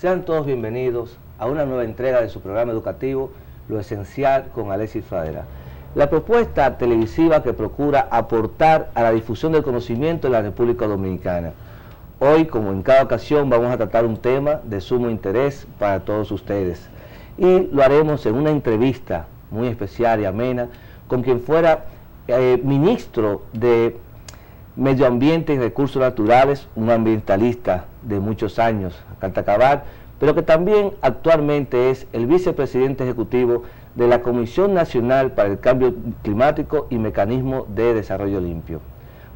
Sean todos bienvenidos a una nueva entrega de su programa educativo, Lo Esencial con Alexis Fadera. La propuesta televisiva que procura aportar a la difusión del conocimiento en la República Dominicana. Hoy, como en cada ocasión, vamos a tratar un tema de sumo interés para todos ustedes. Y lo haremos en una entrevista muy especial y amena con quien fuera ministro de Medio Ambiente y Recursos Naturales, un ambientalista de muchos años, Cantacabar, pero que también actualmente es el vicepresidente ejecutivo de la Comisión Nacional para el Cambio Climático y Mecanismo de Desarrollo Limpio.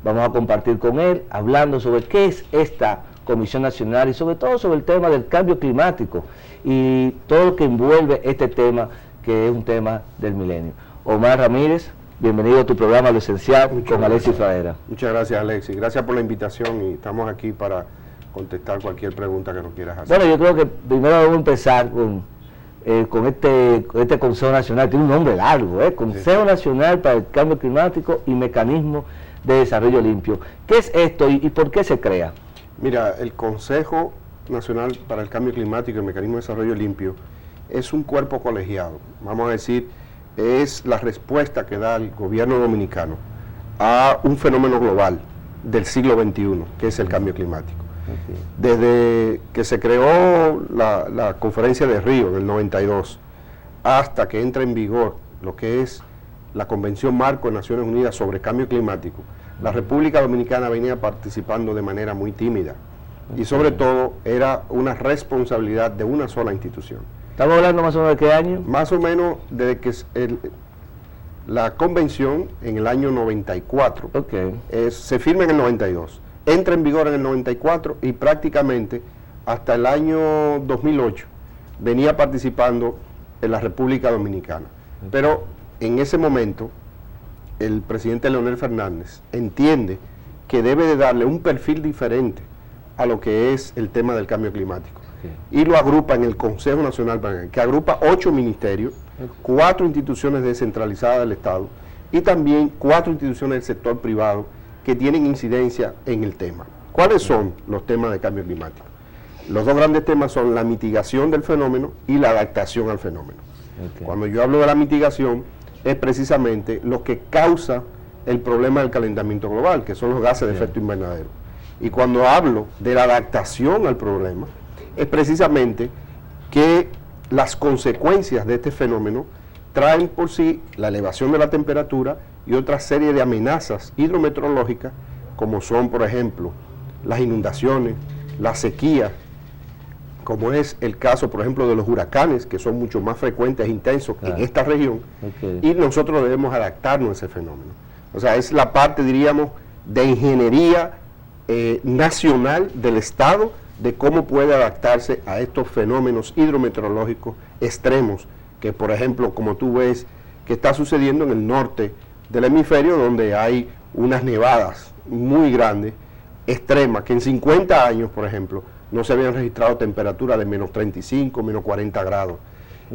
Vamos a compartir con él hablando sobre qué es esta Comisión Nacional y sobre todo sobre el tema del cambio climático y todo lo que envuelve este tema, que es un tema del milenio. Omar Ramírez, bienvenido a tu programa Lo Esencial con Alexis Fadera. Muchas gracias, Alexis. Gracias por la invitación y estamos aquí para contestar cualquier pregunta que nos quieras hacer. Bueno, yo creo que primero vamos a empezar con este Consejo Nacional. Tiene un nombre largo, Consejo Nacional para el Cambio Climático y Mecanismo de Desarrollo Limpio. ¿Qué es esto y por qué se crea? Mira, el Consejo Nacional para el Cambio Climático y Mecanismo de Desarrollo Limpio es un cuerpo colegiado, vamos a decir, es la respuesta que da el gobierno dominicano a un fenómeno global del siglo XXI, que es el cambio climático. Desde que se creó la conferencia de Río en el 92 hasta que entra en vigor lo que es la Convención Marco de Naciones Unidas sobre Cambio Climático, la República Dominicana venía participando de manera muy tímida y sobre todo era una responsabilidad de una sola institución. ¿Estamos hablando más o menos de qué año? Más o menos desde que la convención en el año 94, se firma en el 92, entra en vigor en el 94 y prácticamente hasta el año 2008 venía participando en la República Dominicana. Pero en ese momento el presidente Leonel Fernández entiende que debe de darle un perfil diferente a lo que es el tema del cambio climático. Y lo agrupa en el Consejo Nacional, que agrupa 8 ministerios, 4 instituciones descentralizadas del Estado y también 4 instituciones del sector privado que tienen incidencia en el tema. ¿Cuáles son los temas de cambio climático? Los dos grandes temas son la mitigación del fenómeno y la adaptación al fenómeno. Cuando yo hablo de la mitigación, es precisamente lo que causa el problema del calentamiento global, que son los gases de efecto invernadero. Y cuando hablo de la adaptación al problema, es precisamente que las consecuencias de este fenómeno traen por sí la elevación de la temperatura y otra serie de amenazas hidrometeorológicas, como son, por ejemplo, las inundaciones, las sequías, como es el caso, por ejemplo, de los huracanes, que son mucho más frecuentes e intensos en esta región, y nosotros debemos adaptarnos a ese fenómeno. O sea, es la parte, diríamos, de ingeniería nacional del Estado, de cómo puede adaptarse a estos fenómenos hidrometeorológicos extremos, que por ejemplo, como tú ves, que está sucediendo en el norte del hemisferio, donde hay unas nevadas muy grandes, extremas, que en 50 años, por ejemplo, no se habían registrado temperaturas de menos 35, menos 40 grados.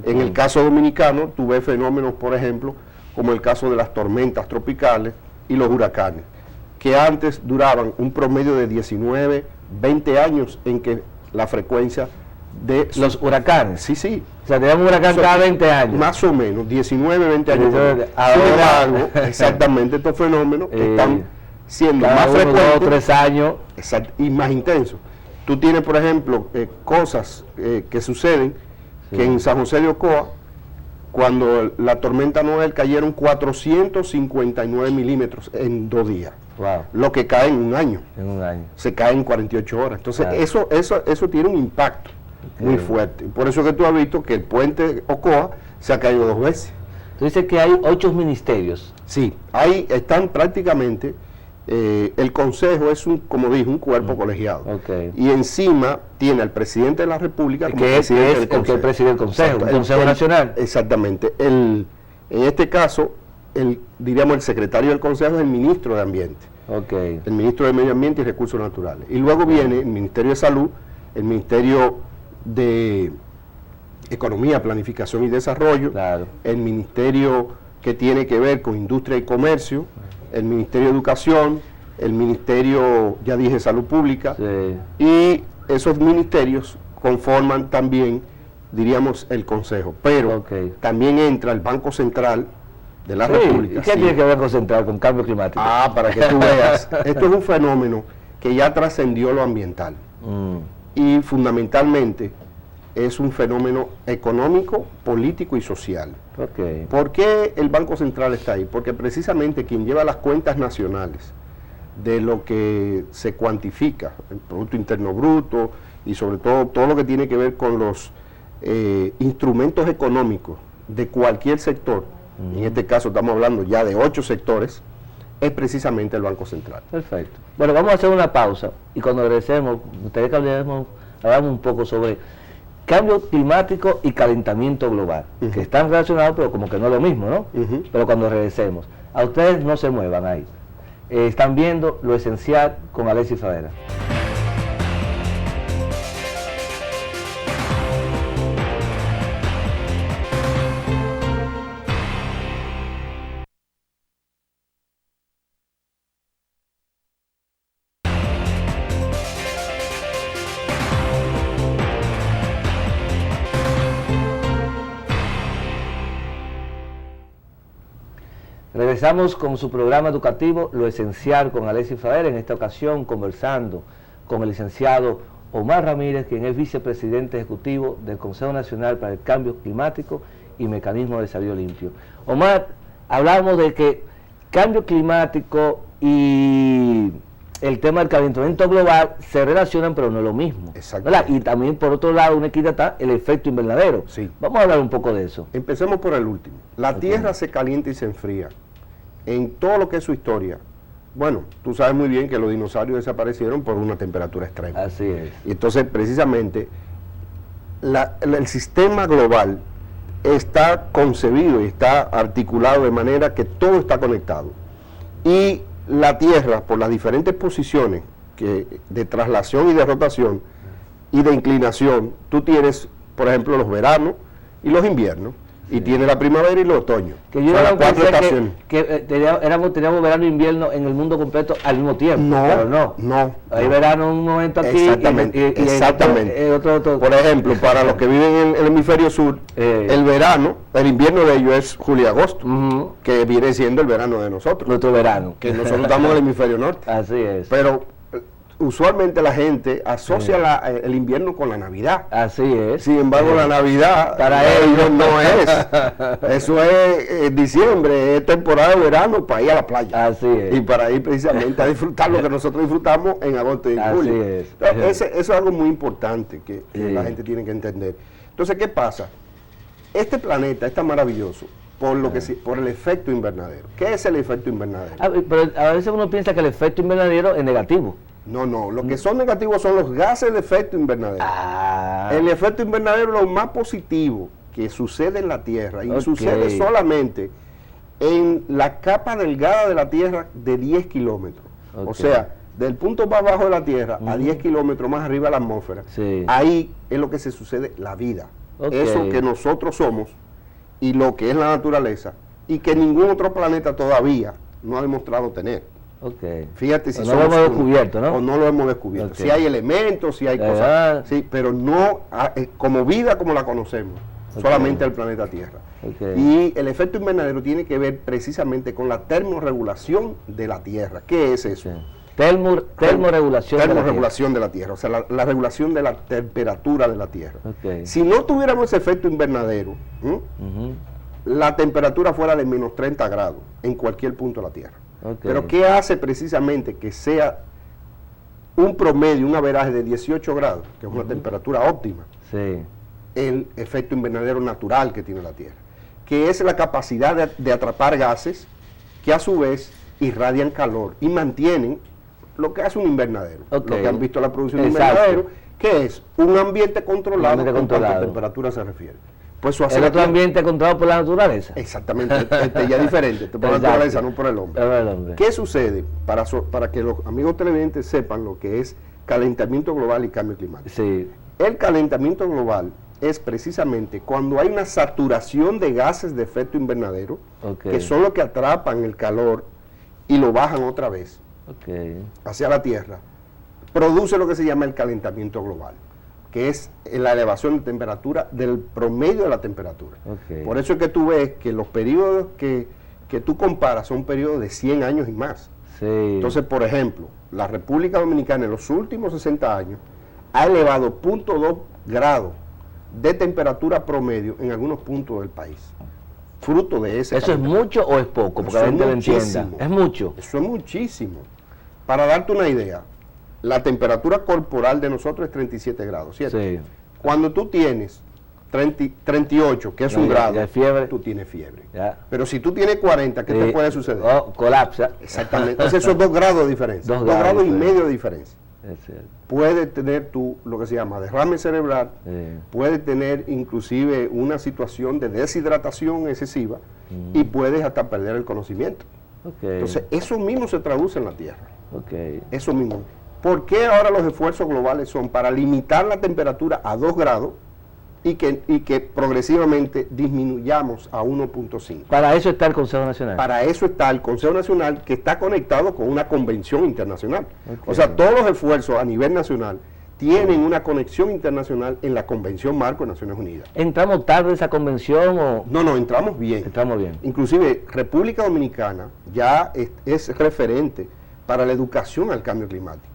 En el caso dominicano, tú ves fenómenos, por ejemplo, como el caso de las tormentas tropicales y los huracanes, que antes duraban un promedio de 19, 20 años en que la frecuencia de los huracanes. Sí. O sea, tenemos un huracán cada 20 años. Más o menos, 19, 20 años. Ahora, exactamente, estos fenómenos están siendo cada más frecuentes, 2 o 3 años. y más intensos. Tú tienes, por ejemplo, cosas que suceden, que en San José de Ocoa, cuando la tormenta Noel cayeron 459 milímetros en 2 días. Wow. Lo que cae en un año. En un año. Se cae en 48 horas. Entonces, eso tiene un impacto muy fuerte. Por eso que tú has visto que el puente Ocoa se ha caído 2 veces. Tú dices que hay 8 ministerios. Sí, ahí están prácticamente, el Consejo es, como dije, un cuerpo colegiado. Y encima tiene al presidente de la República como presidente del Consejo. Que preside el Consejo, el Consejo Nacional. Exactamente. En este caso, diríamos, el secretario del Consejo es el ministro de Ambiente. El ministro de Medio Ambiente y Recursos Naturales. Y luego viene el Ministerio de Salud, el Ministerio de Economía, Planificación y Desarrollo, el Ministerio que tiene que ver con Industria y Comercio, el Ministerio de Educación, el Ministerio, ya dije, Salud Pública, y esos ministerios conforman también, diríamos, el Consejo. Pero también entra el Banco Central de la República. ¿Qué tiene que ver Banco Central con cambio climático? Para que tú veas, esto es un fenómeno que ya trascendió lo ambiental. Y fundamentalmente es un fenómeno económico, político y social. ¿Por qué el Banco Central está ahí? Porque precisamente quien lleva las cuentas nacionales de lo que se cuantifica, el Producto Interno Bruto y sobre todo lo que tiene que ver con los instrumentos económicos de cualquier sector, en este caso estamos hablando ya de 8 sectores, es precisamente el Banco Central. Perfecto. Bueno, vamos a hacer una pausa y cuando regresemos, ustedes que hablamos un poco sobre cambio climático y calentamiento global, que están relacionados, pero como que no es lo mismo, ¿no? Pero cuando regresemos, a ustedes no se muevan ahí. Están viendo Lo Esencial con Alexis Fadera. Regresamos con su programa educativo Lo Esencial con Alexis Fadera, en esta ocasión conversando con el licenciado Omar Ramírez, quien es vicepresidente ejecutivo del Consejo Nacional para el Cambio Climático y Mecanismo de Desarrollo Limpio. Omar, hablamos de que cambio climático y el tema del calentamiento global se relacionan, pero no es lo mismo. Y también, por otro lado, una equidad está el efecto invernadero. Vamos a hablar un poco de eso. Empecemos por el último. La Tierra se calienta y se enfría en todo lo que es su historia. Bueno, tú sabes muy bien que los dinosaurios desaparecieron por una temperatura extrema. Así es. Y entonces, precisamente, el sistema global está concebido y está articulado de manera que todo está conectado. Y la Tierra, por las diferentes posiciones de traslación y de rotación y de inclinación, tú tienes, por ejemplo, los veranos y los inviernos, y tienes la primavera y el otoño. Que yo las 4 estaciones. Que teníamos verano e invierno en el mundo completo al mismo tiempo. No. Hay verano un momento aquí. Exactamente. Otro. Por ejemplo, para los que viven en el hemisferio sur, el verano, el invierno de ellos es julio y agosto, que viene siendo el verano de nosotros. Nuestro verano. Que nosotros estamos en el hemisferio norte. Así es. Pero usualmente la gente asocia el invierno con la Navidad. Así es. Sin embargo, la Navidad para ellos no es. Eso es diciembre, es temporada de verano para ir a la playa. Así es. Y para ir precisamente a disfrutar lo que nosotros disfrutamos en agosto y en julio. Así es. Entonces, eso es algo muy importante que la gente tiene que entender. Entonces, ¿qué pasa? Este planeta es tan maravilloso por el efecto invernadero. ¿Qué es el efecto invernadero? Pero a veces uno piensa que el efecto invernadero es negativo. No, lo que son negativos son los gases de efecto invernadero. El efecto invernadero es lo más positivo que sucede en la Tierra y sucede solamente en la capa delgada de la Tierra de 10 kilómetros. O sea, del punto más bajo de la Tierra a 10 kilómetros más arriba de la atmósfera. Ahí es lo que se sucede, la vida. Eso que nosotros somos y lo que es la naturaleza y que ningún otro planeta todavía no ha demostrado tener. Fíjate si no lo hemos descubierto, ¿no? O no lo hemos descubierto. Si hay elementos, si hay cosas, sí, pero no como vida como la conocemos, solamente el planeta Tierra. Y el efecto invernadero tiene que ver precisamente con la termorregulación de la Tierra. ¿Qué es eso? Termorregulación de la Tierra, o sea, la regulación de la temperatura de la Tierra. Si no tuviéramos ese efecto invernadero, la temperatura fuera de menos 30 grados en cualquier punto de la Tierra. Pero ¿qué hace precisamente que sea un promedio, un averaje de 18 grados, que es una temperatura óptima? El efecto invernadero natural que tiene la Tierra, que es la capacidad de atrapar gases que a su vez irradian calor y mantienen lo que hace un invernadero. Lo que han visto la producción de invernadero, que es un ambiente controlado en cuanto a temperatura se refiere. Pues el otro ambiente controlado por la naturaleza. Exactamente, ya es diferente, por la naturaleza, no por el hombre. ¿Qué sucede? Para que los amigos televidentes sepan lo que es calentamiento global y cambio climático. El calentamiento global es precisamente cuando hay una saturación de gases de efecto invernadero, que son los que atrapan el calor y lo bajan otra vez hacia la Tierra, produce lo que se llama el calentamiento global. que es la elevación de temperatura del promedio de la temperatura. Okay. Por eso es que tú ves que los periodos que tú comparas son periodos de 100 años y más. Sí. Entonces, por ejemplo, la República Dominicana en los últimos 60 años ha elevado 0.2 grados de temperatura promedio en algunos puntos del país. Fruto de ese. ¿Eso es mucho o es poco? Porque la gente lo entienda. Es mucho. Eso es muchísimo. Para darte una idea, la temperatura corporal de nosotros es 37 grados, ¿cierto? Sí. Cuando tú tienes 38, que es un grado, ya fiebre. tú tienes fiebre. Ya. Pero si tú tienes 40, ¿qué te puede suceder? Oh, colapsa. Exactamente. Entonces esos 2 grados de diferencia. 2 grados y medio de diferencia. Es cierto. Puedes tener tú lo que se llama derrame cerebral, puedes tener inclusive una situación de deshidratación excesiva y puedes hasta perder el conocimiento. Okay. Entonces eso mismo se traduce en la Tierra. Okay. Eso mismo. ¿Por qué ahora los esfuerzos globales son para limitar la temperatura a 2 grados y que progresivamente disminuyamos a 1.5? Para eso está el Consejo Nacional. Para eso está el Consejo Nacional, que está conectado con una convención internacional. Okay. O sea, todos los esfuerzos a nivel nacional tienen una conexión internacional en la Convención Marco de Naciones Unidas. ¿Entramos tarde en esa convención o...? No, entramos bien. Entramos bien. Inclusive, República Dominicana ya es referente para la educación al cambio climático.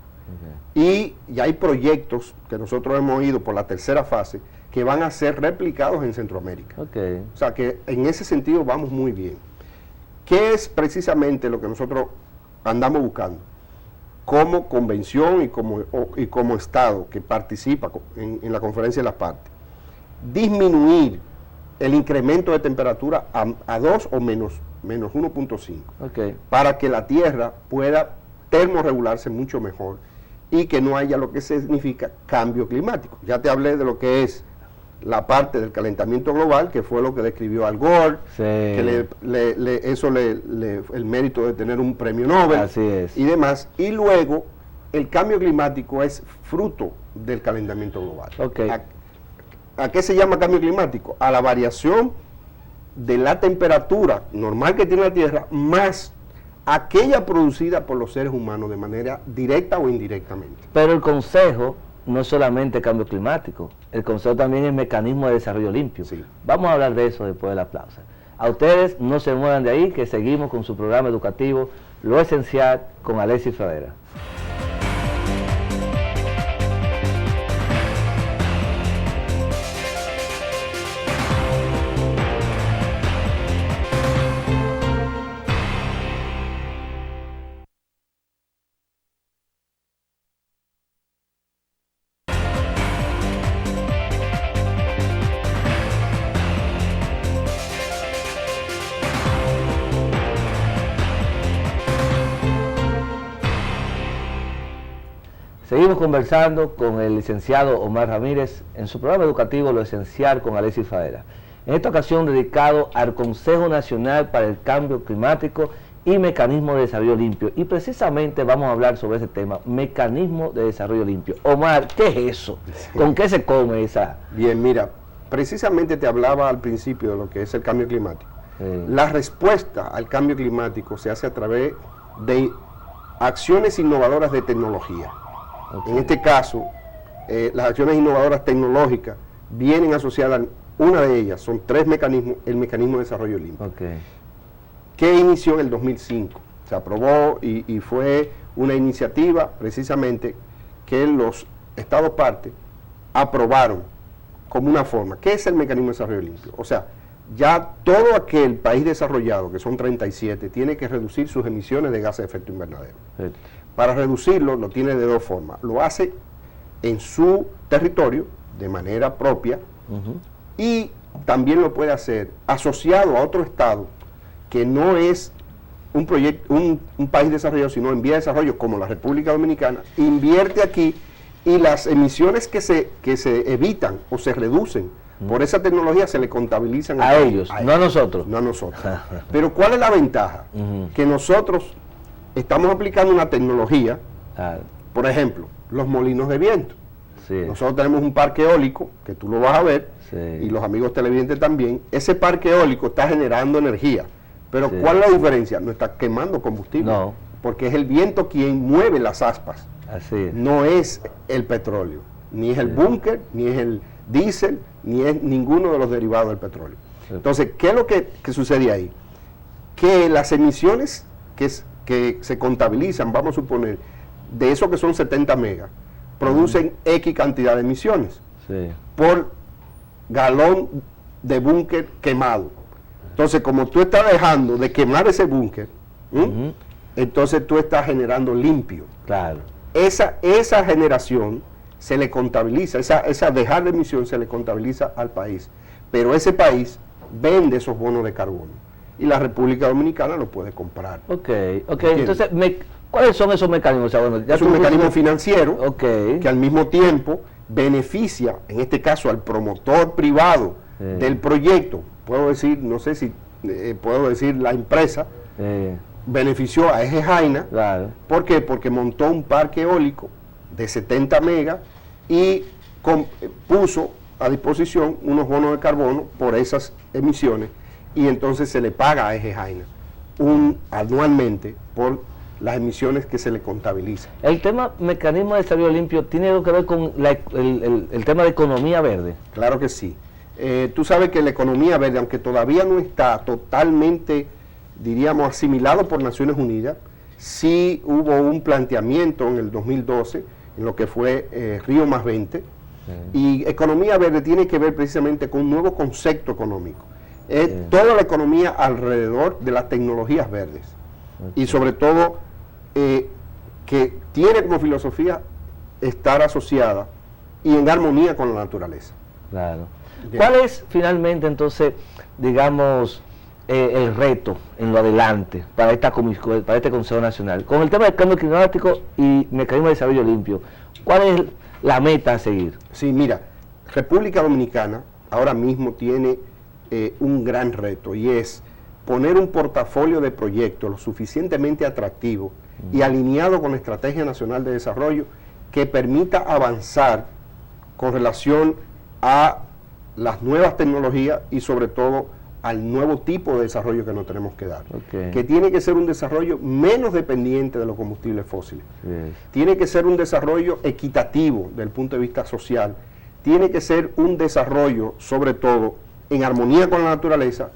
Okay. Y ya hay proyectos que nosotros hemos ido por la tercera fase que van a ser replicados en Centroamérica. Okay. O sea que en ese sentido vamos muy bien. ¿Qué es precisamente lo que nosotros andamos buscando? Como convención y como Estado que participa en la conferencia de las partes, disminuir el incremento de temperatura a 2 o menos 1.5, okay, para que la Tierra pueda termorregularse mucho mejor y que no haya lo que significa cambio climático. Ya te hablé de lo que es la parte del calentamiento global, que fue lo que describió Al Gore, sí, que el mérito de tener un premio Nobel. Así es. Y demás. Y luego, el cambio climático es fruto del calentamiento global. Okay. ¿A qué se llama cambio climático? A la variación de la temperatura normal que tiene la Tierra, más aquella producida por los seres humanos de manera directa o indirectamente. Pero el Consejo no es solamente cambio climático, el Consejo también es mecanismo de desarrollo limpio. Sí. Vamos a hablar de eso después de la pausa. A ustedes no se muevan de ahí, que seguimos con su programa educativo Lo Esencial con Alexis Fradera. Seguimos conversando con el licenciado Omar Ramírez en su programa educativo Lo Esencial con Alexis Fradera. En esta ocasión dedicado al Consejo Nacional para el Cambio Climático y Mecanismo de Desarrollo Limpio. Y precisamente vamos a hablar sobre ese tema, Mecanismo de Desarrollo Limpio. Omar, ¿qué es eso? Sí. ¿Con qué se come esa? Bien, mira, precisamente te hablaba al principio de lo que es el cambio climático. La respuesta al cambio climático se hace a través de acciones innovadoras de tecnología. Okay. En este caso, las acciones innovadoras tecnológicas vienen asociadas, una de ellas, son 3 mecanismos, el mecanismo de desarrollo limpio, okay, que inició en el 2005, se aprobó y fue una iniciativa precisamente que los Estados partes aprobaron como una forma. ¿Qué es el mecanismo de desarrollo limpio? O sea, ya todo aquel país desarrollado, que son 37, tiene que reducir sus emisiones de gases de efecto invernadero. Sí. Para reducirlo lo tiene de 2 formas. Lo hace en su territorio, de manera propia, y también lo puede hacer asociado a otro estado que no es un país desarrollado, sino en vía de desarrollo, como la República Dominicana, invierte aquí y las emisiones que se evitan o se reducen por esa tecnología se le contabilizan a ellos, no a nosotros. No a nosotros. Pero ¿cuál es la ventaja? Que nosotros estamos aplicando una tecnología, por ejemplo, los molinos de viento. Sí. Nosotros tenemos un parque eólico, que tú lo vas a ver, sí, y los amigos televidentes también. Ese parque eólico está generando energía. Pero sí, ¿cuál es la diferencia? No está quemando combustible. No. Porque es el viento quien mueve las aspas. Así es. No es el petróleo. ni es el búnker, ni es el diésel, ni es ninguno de los derivados del petróleo. Entonces, ¿qué es lo que sucede ahí? Que las emisiones que se contabilizan, vamos a suponer, de eso que son 70 megas, producen X cantidad de emisiones por galón de búnker quemado. Entonces, como tú estás dejando de quemar ese búnker, entonces tú estás generando limpio. Claro. Esa generación se le contabiliza, esa dejar de emisión se le contabiliza al país, pero ese país vende esos bonos de carbono y la República Dominicana lo puede comprar. Ok. Entonces, ¿cuáles son esos mecanismos? O sea, bueno, es un mecanismo financiero que al mismo tiempo beneficia, en este caso, al promotor privado del proyecto. Puedo decir, no sé si puedo decir la empresa, benefició a Eje Jaina. Claro. ¿Por qué? Porque montó un parque eólico de 70 megas y puso a disposición unos bonos de carbono por esas emisiones, y entonces se le paga a Eje Jaina anualmente por las emisiones que se le contabilizan. El tema mecanismo de desarrollo limpio tiene algo que ver con el tema de economía verde. Claro que sí. Tú sabes que la economía verde, aunque todavía no está totalmente, diríamos, asimilado por Naciones Unidas, sí hubo un planteamiento en el 2012, en lo que fue Río +20, y economía verde tiene que ver precisamente con un nuevo concepto económico. Es toda la economía alrededor de las tecnologías verdes, y sobre todo que tiene como filosofía estar asociada y en armonía con la naturaleza. Claro. ¿Cuál es finalmente entonces, digamos, el reto en lo adelante para este Consejo Nacional? Con el tema del cambio climático y mecanismo de desarrollo limpio, ¿cuál es la meta a seguir? Sí, mira, República Dominicana ahora mismo tiene un gran reto, y es poner un portafolio de proyectos lo suficientemente atractivo y alineado con la Estrategia Nacional de Desarrollo que permita avanzar con relación a las nuevas tecnologías y sobre todo al nuevo tipo de desarrollo que nos tenemos que dar, que tiene que ser un desarrollo menos dependiente de los combustibles fósiles, tiene que ser un desarrollo equitativo desde el punto de vista social, tiene que ser un desarrollo sobre todo en armonía con la naturaleza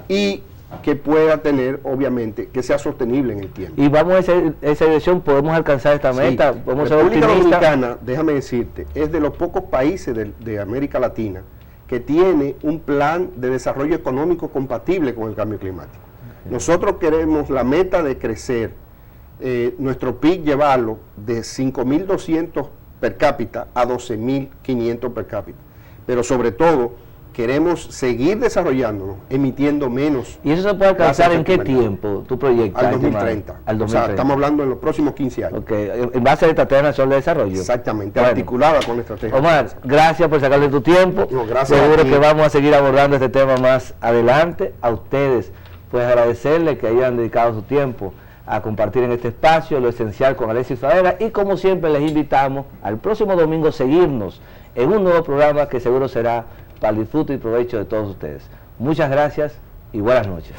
y que pueda tener, obviamente, que sea sostenible en el tiempo. Y vamos a esa dirección, podemos alcanzar esta meta, podemos ser República optimistas. Dominicana, déjame decirte, es de los pocos países de América Latina que tiene un plan de desarrollo económico compatible con el cambio climático. Nosotros queremos la meta de crecer, nuestro PIB llevarlo de 5.200 per cápita a 12.500 per cápita, pero sobre todo queremos seguir desarrollándonos, emitiendo menos. ¿Y eso se puede alcanzar en qué tiempo, tu proyecto? Al 2030. Al 2030. O sea, estamos hablando en los próximos 15 años. En base a la Estrategia Nacional de Desarrollo. Exactamente, articulada con la Estrategia. Omar, gracias por sacarle tu tiempo. No, gracias. Seguro que vamos a seguir abordando este tema más adelante. A ustedes, pues agradecerles que hayan dedicado su tiempo a compartir en este espacio lo esencial con Alexis Fadera, y como siempre les invitamos al próximo domingo seguirnos en un nuevo programa que seguro será para el disfrute y provecho de todos ustedes. Muchas gracias y buenas noches.